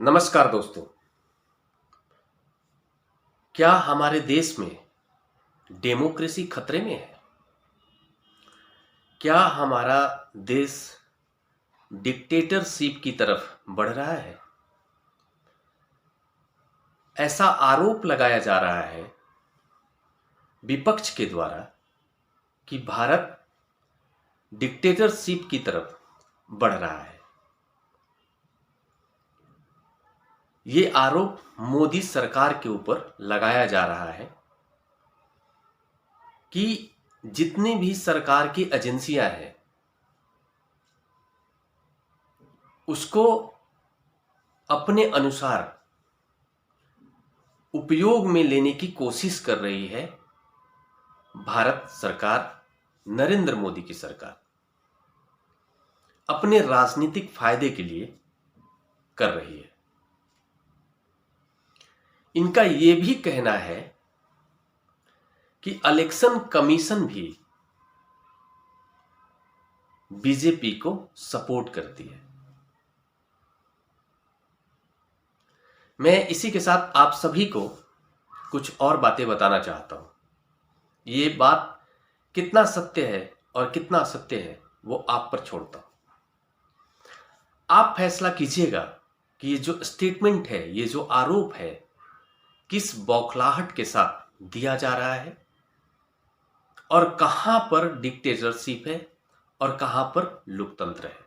नमस्कार दोस्तों। क्या हमारे देश में डेमोक्रेसी खतरे में है? क्या हमारा देश डिक्टेटरशिप की तरफ बढ़ रहा है? ऐसा आरोप लगाया जा रहा है विपक्ष के द्वारा कि भारत डिक्टेटरशिप की तरफ बढ़ रहा है। ये आरोप मोदी सरकार के ऊपर लगाया जा रहा है कि जितनी भी सरकार की एजेंसियां हैं उसको अपने अनुसार उपयोग में लेने की कोशिश कर रही है भारत सरकार, नरेंद्र मोदी की सरकार अपने राजनीतिक फायदे के लिए कर रही है। इनका यह भी कहना है कि इलेक्शन कमीशन भी बीजेपी को सपोर्ट करती है। मैं इसी के साथ आप सभी को कुछ और बातें बताना चाहता हूं। ये बात कितना सत्य है और कितना असत्य है वो आप पर छोड़ता हूं। आप फैसला कीजिएगा कि ये जो स्टेटमेंट है, ये जो आरोप है, किस बौखलाहट के साथ दिया जा रहा है और कहां पर डिक्टेटरशिप है और कहां पर लोकतंत्र है।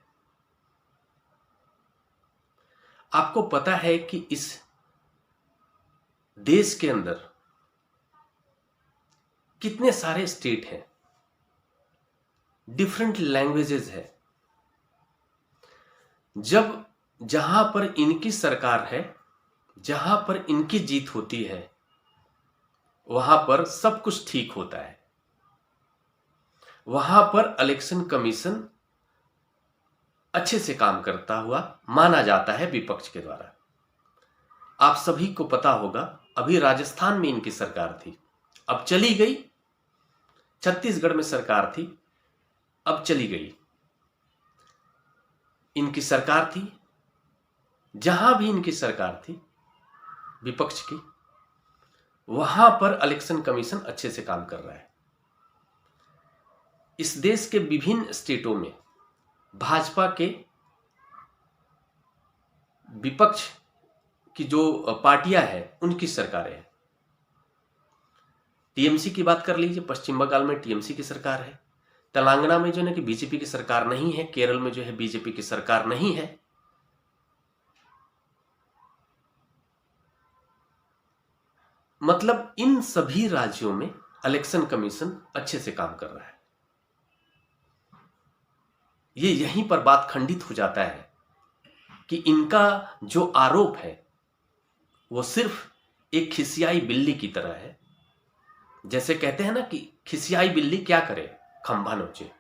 आपको पता है कि इस देश के अंदर कितने सारे स्टेट हैं, डिफरेंट लैंग्वेजेस है। जब जहां पर इनकी सरकार है, जहां पर इनकी जीत होती है, वहां पर सब कुछ ठीक होता है। वहां पर इलेक्शन कमीशन अच्छे से काम करता हुआ माना जाता है विपक्ष के द्वारा। आप सभी को पता होगा, अभी राजस्थान में इनकी सरकार थी, अब चली गई। छत्तीसगढ़ में सरकार थी, अब चली गई। इनकी सरकार थी, जहां भी इनकी सरकार थी विपक्ष की, वहां पर इलेक्शन कमीशन अच्छे से काम कर रहा है। इस देश के विभिन्न स्टेटों में भाजपा के विपक्ष की जो पार्टियां हैं उनकी सरकारें हैं। टीएमसी की बात कर लीजिए, पश्चिम बंगाल में टीएमसी की सरकार है। तेलंगाना में जो है कि बीजेपी की सरकार नहीं है। केरल में जो है बीजेपी की सरकार नहीं है। मतलब इन सभी राज्यों में इलेक्शन कमीशन अच्छे से काम कर रहा है। ये यहीं पर बात खंडित हो जाता है कि इनका जो आरोप है वो सिर्फ एक खिसियाई बिल्ली की तरह है। जैसे कहते हैं ना कि खिसियाई बिल्ली क्या करे, खंभा नोचे।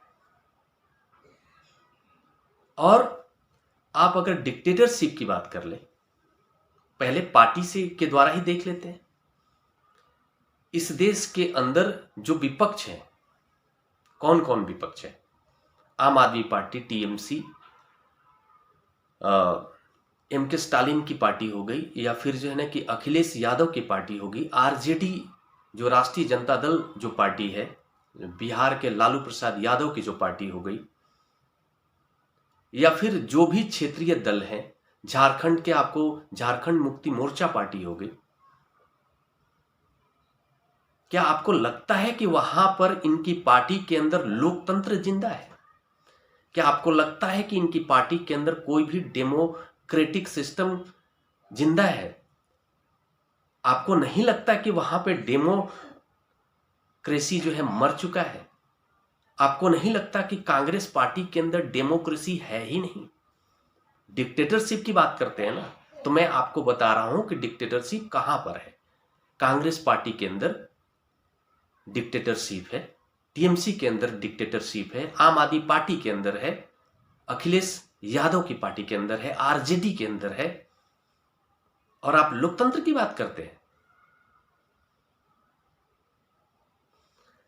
और आप अगर डिक्टेटरशिप की बात कर ले, पहले पार्टी से के द्वारा ही देख लेते हैं। इस देश के अंदर जो विपक्ष है, कौन कौन विपक्ष है? आम आदमी पार्टी, टीएमसी, एम के स्टालिन की पार्टी हो गई, या फिर जो है ना कि अखिलेश यादव की पार्टी होगी, आरजेडी जो राष्ट्रीय जनता दल जो पार्टी है, बिहार के लालू प्रसाद यादव की जो पार्टी हो गई, या फिर जो भी क्षेत्रीय दल हैं, झारखंड के आपको झारखंड मुक्ति मोर्चा पार्टी हो गई। क्या आपको लगता है कि वहां पर इनकी पार्टी के अंदर लोकतंत्र जिंदा है? क्या आपको लगता है कि इनकी पार्टी के अंदर कोई भी डेमोक्रेटिक सिस्टम जिंदा है? आपको नहीं लगता कि वहां पे डेमोक्रेसी जो है मर चुका है? आपको नहीं लगता कि कांग्रेस पार्टी के अंदर डेमोक्रेसी है ही नहीं? डिक्टेटरशिप की बात करते हैं ना, तो मैं आपको बता रहा हूं कि डिक्टेटरशिप कहां पर है। कांग्रेस पार्टी के अंदर डिक्टेटरशिप है, टीएमसी के अंदर डिक्टेटरशिप है, आम आदमी पार्टी के अंदर है, अखिलेश यादव की पार्टी के अंदर है, आरजेडी के अंदर है, और आप लोकतंत्र की बात करते हैं।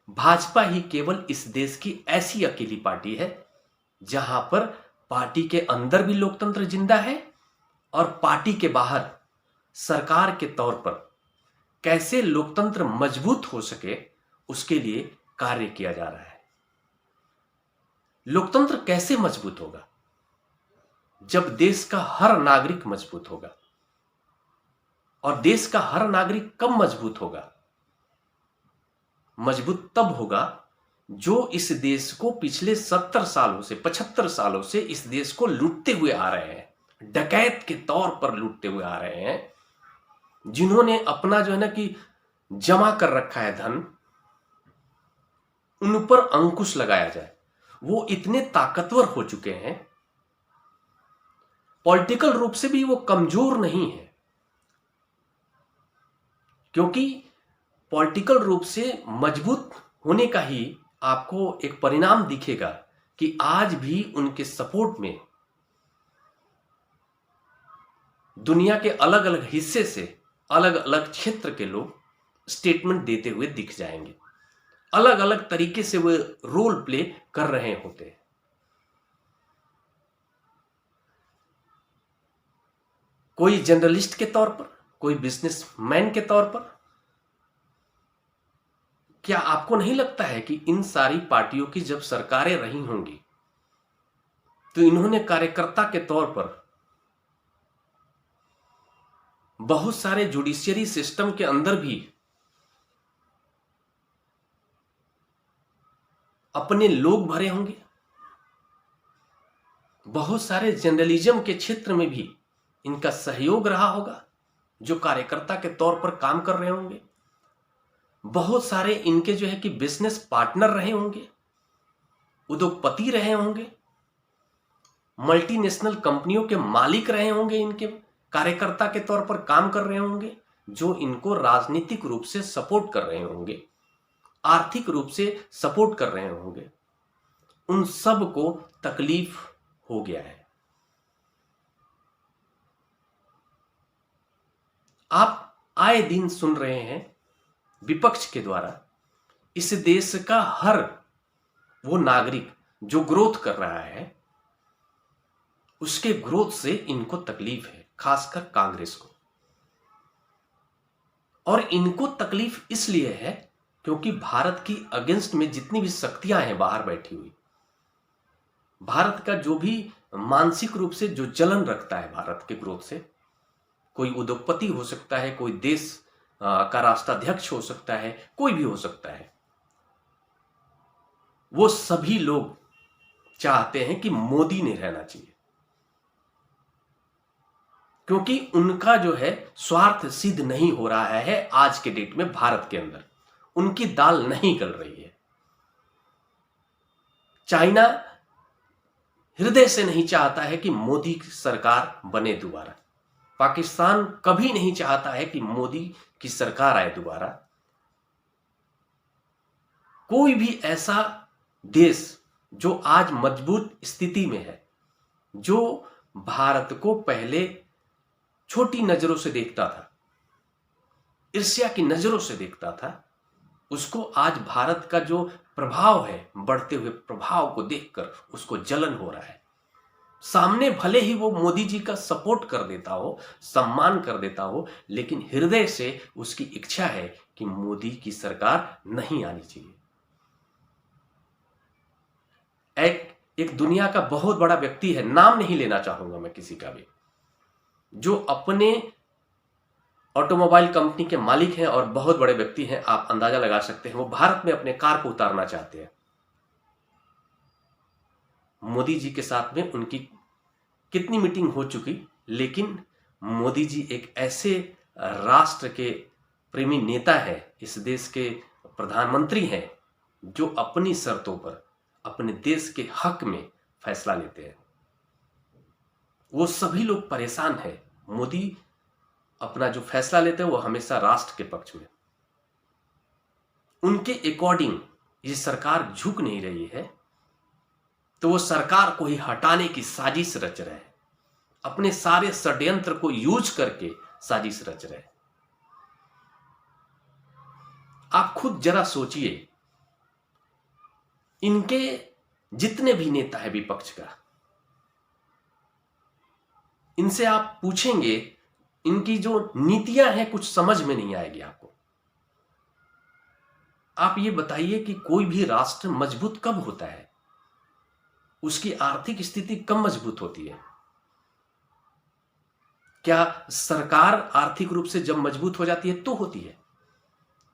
भाजपा ही केवल इस देश की ऐसी अकेली पार्टी है जहां पर पार्टी के अंदर भी लोकतंत्र जिंदा है और पार्टी के बाहर सरकार के तौर पर कैसे लोकतंत्र मजबूत हो सके, उसके लिए कार्य किया जा रहा है। लोकतंत्र कैसे मजबूत होगा? जब देश का हर नागरिक मजबूत होगा। और देश का हर नागरिक कब मजबूत होगा? मजबूत तब होगा जो इस देश को पिछले 70 सालों से 75 सालों से इस देश को लूटते हुए आ रहे हैं, डकैत के तौर पर लूटते हुए आ रहे हैं, जिन्होंने अपना जो है ना कि जमा कर रखा है धन, उन पर अंकुश लगाया जाए। वो इतने ताकतवर हो चुके हैं, पॉलिटिकल रूप से भी वो कमजोर नहीं है, क्योंकि पॉलिटिकल रूप से मजबूत होने का ही आपको एक परिणाम दिखेगा कि आज भी उनके सपोर्ट में दुनिया के अलग अलग हिस्से से अलग अलग क्षेत्र के लोग स्टेटमेंट देते हुए दिख जाएंगे। अलग अलग तरीके से वो रोल प्ले कर रहे होते हैं। कोई जर्नलिस्ट के तौर पर, कोई बिजनेसमैन के तौर पर। क्या आपको नहीं लगता है कि इन सारी पार्टियों की जब सरकारें रही होंगी तो इन्होंने कार्यकर्ता के तौर पर बहुत सारे जुडिशियरी सिस्टम के अंदर भी अपने लोग भरे होंगे, बहुत सारे जर्नलिज्म के क्षेत्र में भी इनका सहयोग रहा होगा, जो कार्यकर्ता के तौर पर काम कर रहे होंगे। बहुत सारे इनके जो है कि बिजनेस पार्टनर रहे होंगे, उद्योगपति रहे होंगे, मल्टीनेशनल कंपनियों के मालिक रहे होंगे, इनके कार्यकर्ता के तौर पर काम कर रहे होंगे, जो इनको राजनीतिक रूप से सपोर्ट कर रहे होंगे, आर्थिक रूप से सपोर्ट कर रहे होंगे। उन सब को तकलीफ हो गया है। आप आए दिन सुन रहे हैं विपक्ष के द्वारा इस देश का हर वो नागरिक जो ग्रोथ कर रहा है, उसके ग्रोथ से इनको तकलीफ है, खासकर कांग्रेस को। और इनको तकलीफ इसलिए है क्योंकि भारत की अगेंस्ट में जितनी भी शक्तियां हैं बाहर बैठी हुई, भारत का जो भी मानसिक रूप से जो जलन रखता है भारत के ग्रोथ से, कोई उद्योगपति हो सकता है, कोई देश का राष्ट्राध्यक्ष हो सकता है, कोई भी हो सकता है, वो सभी लोग चाहते हैं कि मोदी ने रहना चाहिए, क्योंकि उनका जो है स्वार्थ सिद्ध नहीं हो रहा है। आज के डेट में भारत के अंदर उनकी दाल नहीं गल रही है। चाइना हृदय से नहीं चाहता है कि मोदी की सरकार बने दोबारा। पाकिस्तान कभी नहीं चाहता है कि मोदी की सरकार आए दोबारा। कोई भी ऐसा देश जो आज मजबूत स्थिति में है, जो भारत को पहले छोटी नजरों से देखता था, ईर्ष्या की नजरों से देखता था, उसको आज भारत का जो प्रभाव है, बढ़ते हुए प्रभाव को देखकर उसको जलन हो रहा है। सामने भले ही वो मोदी जी का सपोर्ट कर देता हो, सम्मान कर देता हो, लेकिन हृदय से उसकी इच्छा है कि मोदी की सरकार नहीं आनी चाहिए। एक दुनिया का बहुत बड़ा व्यक्ति है, नाम नहीं लेना चाहूंगा मैं किसी का भी, जो अपने ऑटोमोबाइल कंपनी के मालिक हैं और बहुत बड़े व्यक्ति हैं, आप अंदाजा लगा सकते हैं। वो भारत में अपने कार को उतारना चाहते हैं। मोदी जी के साथ में उनकी कितनी मीटिंग हो चुकी, लेकिन मोदी जी एक ऐसे राष्ट्र के प्रेमी नेता है, इस देश के प्रधानमंत्री हैं, जो अपनी शर्तों पर अपने देश के हक में फैसला लेते हैं। वो सभी लोग परेशान हैं। मोदी अपना जो फैसला लेते हैं वो हमेशा राष्ट्र के पक्ष में, उनके अकॉर्डिंग ये सरकार झुक नहीं रही है, तो वो सरकार को ही हटाने की साजिश रच रहे हैं, अपने सारे षड्यंत्र को यूज करके साजिश रच रहे हैं। आप खुद जरा सोचिए, इनके जितने भी नेता है विपक्ष का, इनसे आप पूछेंगे, इनकी जो नीतियां हैं कुछ समझ में नहीं आएगी आपको। आप ये बताइए कि कोई भी राष्ट्र मजबूत कब होता है? उसकी आर्थिक स्थिति कब मजबूत होती है? क्या सरकार आर्थिक रूप से जब मजबूत हो जाती है तो होती है?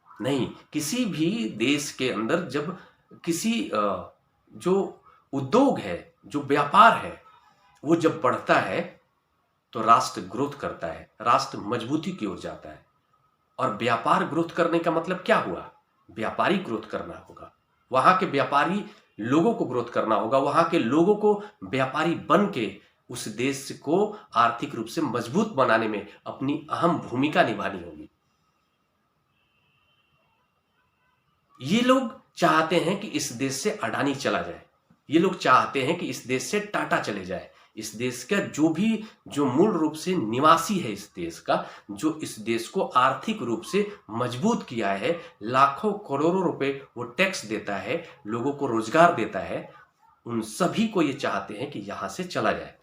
नहीं। किसी भी देश के अंदर जब किसी जो उद्योग है, जो व्यापार है, वो जब बढ़ता है तो राष्ट्र ग्रोथ करता है, राष्ट्र मजबूती की ओर जाता है। और व्यापार ग्रोथ करने का मतलब क्या हुआ? व्यापारी ग्रोथ करना होगा, वहां के व्यापारी लोगों को ग्रोथ करना होगा, वहां के लोगों को व्यापारी बन के उस देश को आर्थिक रूप से मजबूत बनाने में अपनी अहम भूमिका निभानी होगी। ये लोग चाहते हैं कि इस देश से अडानी चला जाए, ये लोग चाहते हैं कि इस देश से टाटा चले जाए। इस देश का जो मूल रूप से निवासी है इस देश का, जो इस देश को आर्थिक रूप से मजबूत किया है, लाखों करोड़ों रुपए वो टैक्स देता है, लोगों को रोजगार देता है, उन सभी को ये चाहते हैं कि यहां से चला जाए।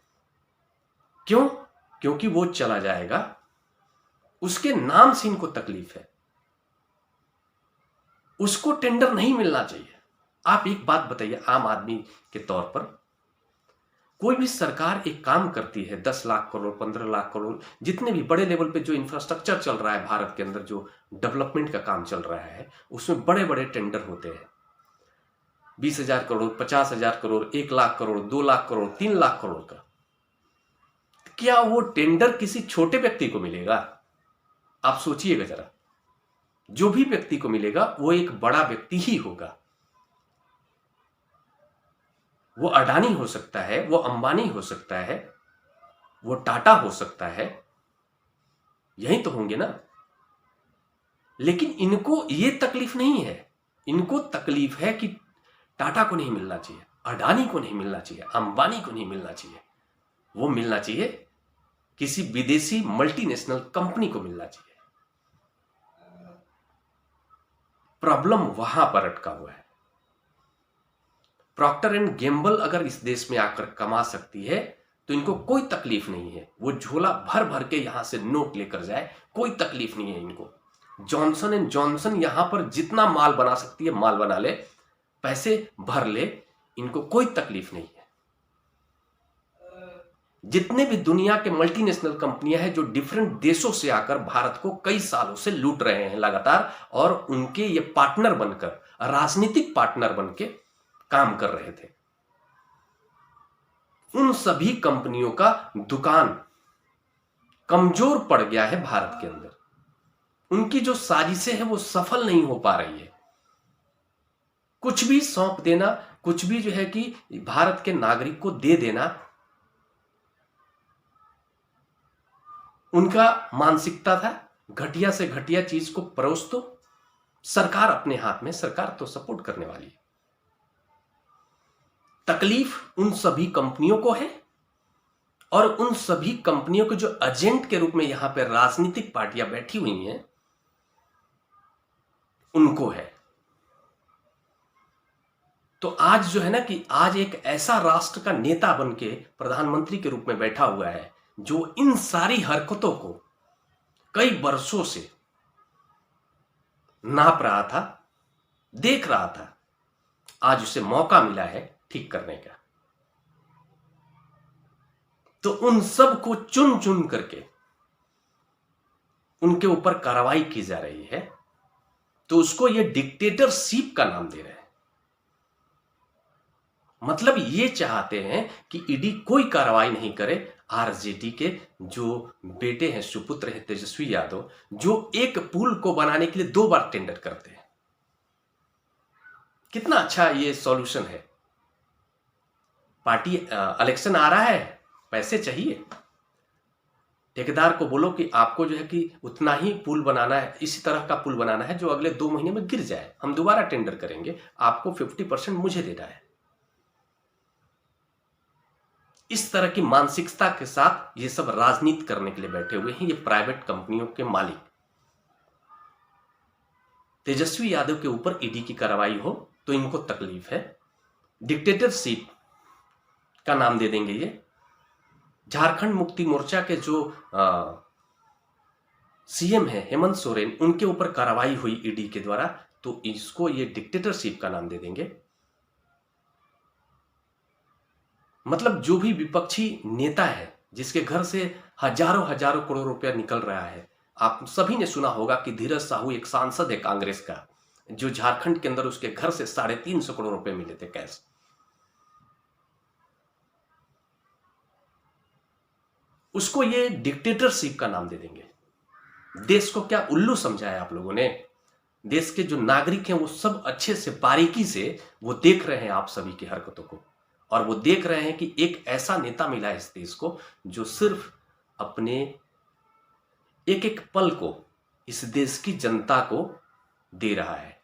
क्यों? क्योंकि वो चला जाएगा, उसके नाम से इनको तकलीफ है, उसको टेंडर नहीं मिलना चाहिए। आप एक बात बताइए, आम आदमी के तौर पर कोई भी सरकार एक काम करती है, 10 लाख करोड़, 15 लाख करोड़, जितने भी बड़े लेवल पे जो इंफ्रास्ट्रक्चर चल रहा है भारत के अंदर, जो डेवलपमेंट का काम चल रहा है, उसमें बड़े बड़े टेंडर होते हैं। 20,000 करोड़, 50,000 करोड़, 1 लाख करोड़, 2 लाख करोड़, 3 लाख करोड़ का। क्या वो टेंडर किसी छोटे व्यक्ति को मिलेगा? आप सोचिएगा जरा। जो भी व्यक्ति को मिलेगा वो एक बड़ा व्यक्ति ही होगा। वो अडानी हो सकता है, वो अंबानी हो सकता है, वो टाटा हो सकता है, यही तो होंगे ना। लेकिन इनको ये तकलीफ नहीं है। इनको तकलीफ है कि टाटा को नहीं मिलना चाहिए, अडानी को नहीं मिलना चाहिए, अंबानी को नहीं मिलना चाहिए। वो मिलना चाहिए किसी विदेशी मल्टीनेशनल कंपनी को मिलना चाहिए। प्रॉब्लम वहां पर अटका हुआ है। प्रॉक्टर एंड गैम्बल अगर इस देश में आकर कमा सकती है तो इनको कोई तकलीफ नहीं है। वो झोला भर भर के यहां से नोट लेकर जाए, कोई तकलीफ नहीं है इनको। जॉनसन एंड जॉनसन यहां पर जितना माल बना सकती है माल बना ले, पैसे भर ले, इनको कोई तकलीफ नहीं है। जितने भी दुनिया के मल्टीनेशनल कंपनियां हैं जो डिफरेंट देशों से आकर भारत को कई सालों से लूट रहे हैं लगातार, और उनके ये पार्टनर बनकर, राजनीतिक पार्टनर बनके काम कर रहे थे, उन सभी कंपनियों का दुकान कमजोर पड़ गया है भारत के अंदर। उनकी जो साजिशें हैं वो सफल नहीं हो पा रही है। कुछ भी सौंप देना, कुछ भी जो है कि भारत के नागरिक को दे देना, उनका मानसिकता था घटिया से घटिया चीज को परोस दो, सरकार अपने हाथ में, सरकार तो सपोर्ट करने वाली है। तकलीफ उन सभी कंपनियों को है और उन सभी कंपनियों के जो एजेंट के रूप में यहां पर राजनीतिक पार्टियां बैठी हुई हैं उनको है। तो आज जो है ना कि आज एक ऐसा राष्ट्र का नेता बनके प्रधानमंत्री के रूप में बैठा हुआ है जो इन सारी हरकतों को कई वर्षों से नाप रहा था, देख रहा था। आज उसे मौका मिला है ठीक करने का, तो उन सब को चुन चुन करके उनके ऊपर कार्रवाई की जा रही है। तो उसको ये डिक्टेटरशिप का नाम दे रहे हैं। मतलब ये चाहते हैं कि ईडी कोई कार्रवाई नहीं करे। आरजेडी के जो बेटे हैं, सुपुत्र हैं तेजस्वी यादव, जो एक पुल को बनाने के लिए 2 बार टेंडर करते हैं। कितना अच्छा ये सॉल्यूशन है। पार्टी इलेक्शन आ रहा है, पैसे चाहिए, ठेकेदार को बोलो कि आपको जो है कि उतना ही पुल बनाना है, इसी तरह का पुल बनाना है जो अगले 2 महीने में गिर जाए, हम दोबारा टेंडर करेंगे, आपको 50% मुझे देना है। इस तरह की मानसिकता के साथ ये सब राजनीति करने के लिए बैठे हुए हैं ये प्राइवेट कंपनियों के मालिक। तेजस्वी यादव के ऊपर ईडी की कार्रवाई हो तो इनको तकलीफ है, डिक्टेटरशिप का नाम दे देंगे ये। झारखंड मुक्ति मोर्चा के जो सीएम है हेमंत सोरेन, उनके ऊपर कार्रवाई हुई ईडी के द्वारा, तो इसको ये डिक्टेटरशिप का नाम दे देंगे। मतलब जो भी विपक्षी नेता है जिसके घर से हजारों हजारों करोड़ रुपया निकल रहा है, आप सभी ने सुना होगा कि धीरज साहू एक सांसद है कांग्रेस का, जो झारखंड के अंदर उसके घर से 350 करोड़ रुपए मिले थे कैश। उसको ये डिक्टेटरशिप का नाम दे देंगे। देश को क्या उल्लू समझा है आप लोगों ने? देश के जो नागरिक हैं वो सब अच्छे से बारीकी से वो देख रहे हैं आप सभी की हरकतों को, और वो देख रहे हैं कि एक ऐसा नेता मिला है इस देश को जो सिर्फ अपने एक एक पल को इस देश की जनता को दे रहा है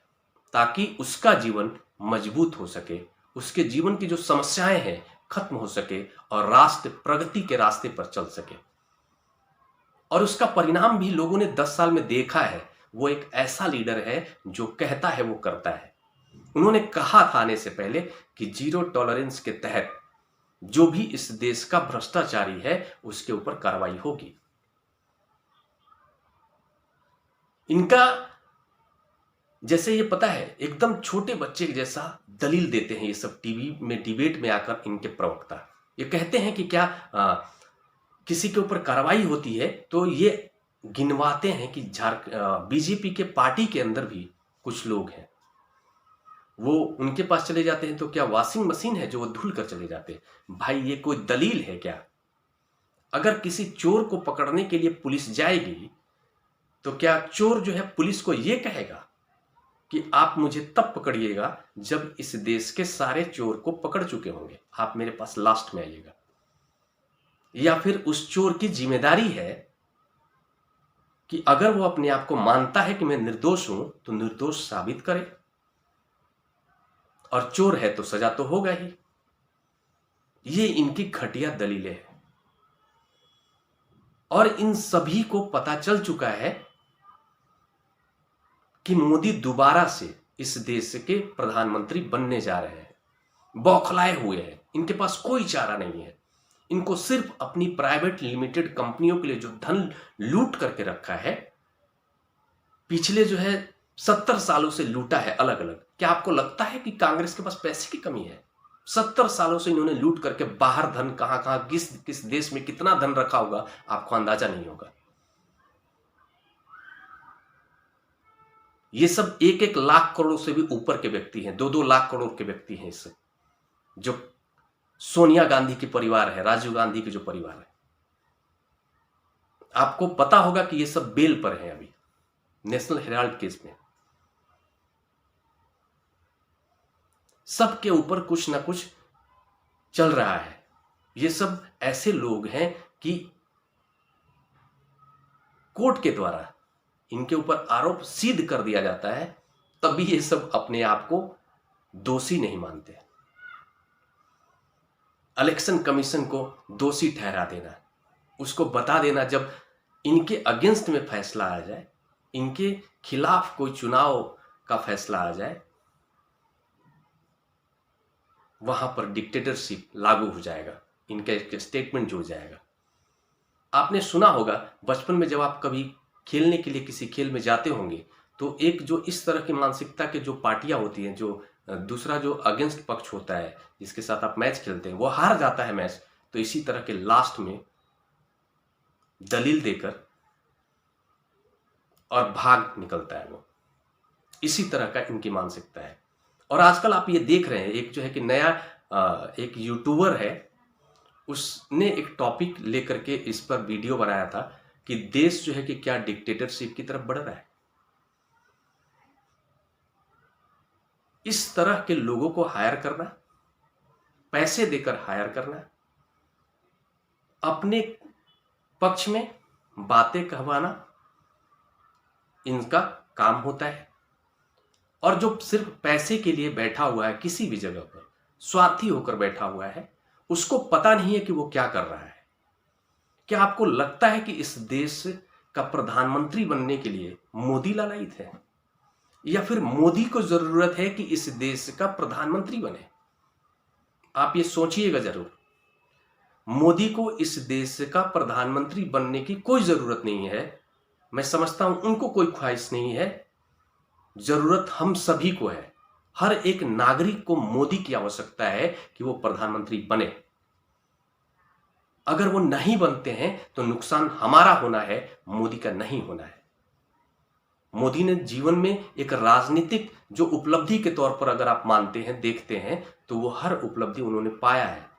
ताकि उसका जीवन मजबूत हो सके, उसके जीवन की जो समस्याएं हैं खत्म हो सके और राष्ट्र प्रगति के रास्ते पर चल सके। और उसका परिणाम भी लोगों ने 10 साल में देखा है। वो एक ऐसा लीडर है जो कहता है वो करता है। उन्होंने कहा था आने से पहले कि जीरो टॉलरेंस के तहत जो भी इस देश का भ्रष्टाचारी है उसके ऊपर कार्रवाई होगी। इनका जैसे ये पता है एकदम छोटे बच्चे के जैसा दलील देते हैं ये सब टीवी में डिबेट में आकर इनके प्रवक्ता। ये कहते हैं कि क्या किसी के ऊपर कार्रवाई होती है तो ये गिनवाते हैं कि बीजेपी के पार्टी के अंदर भी कुछ लोग हैं, वो उनके पास चले जाते हैं तो क्या वॉशिंग मशीन है जो वो धुल कर चले जाते हैं? भाई ये कोई दलील है क्या? अगर किसी चोर को पकड़ने के लिए पुलिस जाएगी तो क्या चोर जो है पुलिस को ये कहेगा कि आप मुझे तब पकड़िएगा जब इस देश के सारे चोर को पकड़ चुके होंगे, आप मेरे पास लास्ट में आइएगा? या फिर उस चोर की जिम्मेदारी है कि अगर वो अपने आप को मानता है कि मैं निर्दोष हूं तो निर्दोष साबित करे, और चोर है तो सजा तो होगा ही। ये इनकी घटिया दलीलें हैं और इन सभी को पता चल चुका है कि मोदी दोबारा से इस देश के प्रधानमंत्री बनने जा रहे हैं। बौखलाए हुए हैं, इनके पास कोई चारा नहीं है। इनको सिर्फ अपनी प्राइवेट लिमिटेड कंपनियों के लिए जो धन लूट करके रखा है, पिछले जो है 70 सालों से लूटा है अलग अलग। क्या आपको लगता है कि कांग्रेस के पास पैसे की कमी है? 70 सालों से इन्होंने लूट करके बाहर धन कहां कहां किस देश में कितना धन रखा होगा आपको अंदाजा नहीं होगा। ये सब 1-1 लाख करोड़ से भी ऊपर के व्यक्ति हैं, 2-2 लाख करोड़ के व्यक्ति हैं। इससे जो सोनिया गांधी की परिवार है, राजीव गांधी की जो परिवार है, आपको पता होगा कि ये सब बेल पर हैं अभी नेशनल हेराल्ड केस में। सबके ऊपर कुछ ना कुछ चल रहा है। ये सब ऐसे लोग हैं कि कोर्ट के द्वारा इनके ऊपर आरोप सिद्ध कर दिया जाता है, तभी ये सब अपने आप को दोषी नहीं मानते। इलेक्शन कमीशन को दोषी ठहरा देना, उसको बता देना जब इनके अगेंस्ट में फैसला आ जाए, इनके खिलाफ कोई चुनाव का फैसला आ जाए, वहां पर डिक्टेटरशिप लागू हो जाएगा, इनका एक स्टेटमेंट जो हो जाएगा। आपने सुना होगा बचपन में जब आप कभी खेलने के लिए किसी खेल में जाते होंगे तो एक जो इस तरह की मानसिकता के जो पार्टियां होती हैं, जो दूसरा जो अगेंस्ट पक्ष होता है जिसके साथ आप मैच खेलते हैं, वो हार जाता है मैच, तो इसी तरह के लास्ट में दलील देकर और भाग निकलता है वो। इसी तरह का इनकी मानसिकता है। और आजकल आप ये देख रहे हैं एक जो है कि नया एक यूट्यूबर है, उसने एक टॉपिक लेकर के इस पर वीडियो बनाया था कि देश जो है कि क्या डिक्टेटरशिप की तरफ बढ़ रहा है। इस तरह के लोगों को हायर करना, पैसे देकर हायर करना, अपने पक्ष में बातें कहवाना इनका काम होता है। और जो सिर्फ पैसे के लिए बैठा हुआ है किसी भी जगह पर, स्वार्थी होकर बैठा हुआ है, उसको पता नहीं है कि वो क्या कर रहा है। क्या आपको लगता है कि इस देश का प्रधानमंत्री बनने के लिए मोदी लालायित है, या फिर मोदी को जरूरत है कि इस देश का प्रधानमंत्री बने? आप ये सोचिएगा जरूर। मोदी को इस देश का प्रधानमंत्री बनने की कोई जरूरत नहीं है। मैं समझता हूं उनको कोई ख्वाहिश नहीं है। जरूरत हम सभी को है। हर एक नागरिक को मोदी की आवश्यकता है कि वो प्रधानमंत्री बने। अगर वो नहीं बनते हैं तो नुकसान हमारा होना है, मोदी का नहीं होना है। मोदी ने जीवन में एक राजनीतिक जो उपलब्धि के तौर पर अगर आप मानते हैं, देखते हैं, तो वो हर उपलब्धि उन्होंने पाया है।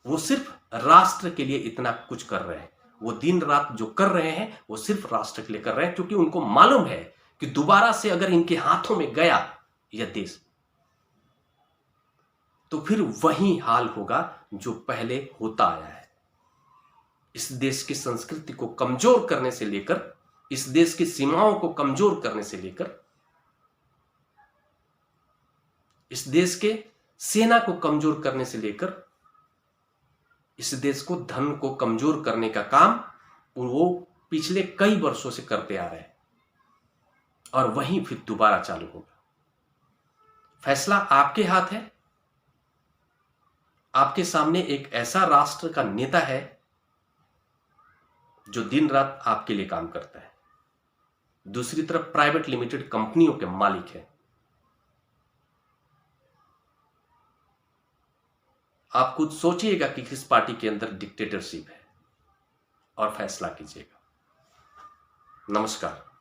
वो सिर्फ राष्ट्र के लिए इतना कुछ कर रहे हैं। वो दिन रात जो कर रहे हैं वो सिर्फ राष्ट्र के लिए कर रहे हैं, क्योंकि उनको मालूम है कि दोबारा से अगर इनके हाथों में गया यह देश, तो फिर वही हाल होगा जो पहले होता आया है। इस देश की संस्कृति को कमजोर करने से लेकर, इस देश की सीमाओं को कमजोर करने से लेकर, इस देश के सेना को कमजोर करने से लेकर, इस देश को धन को कमजोर करने का काम वो पिछले कई वर्षों से करते आ रहे हैं, और वहीं फिर दोबारा चालू होगा। फैसला आपके हाथ है। आपके सामने एक ऐसा राष्ट्र का नेता है जो दिन रात आपके लिए काम करता है। दूसरी तरफ प्राइवेट लिमिटेड कंपनियों के मालिक है। आप खुद सोचिएगा कि किस पार्टी के अंदर डिक्टेटरशिप है और फैसला कीजिएगा। नमस्कार।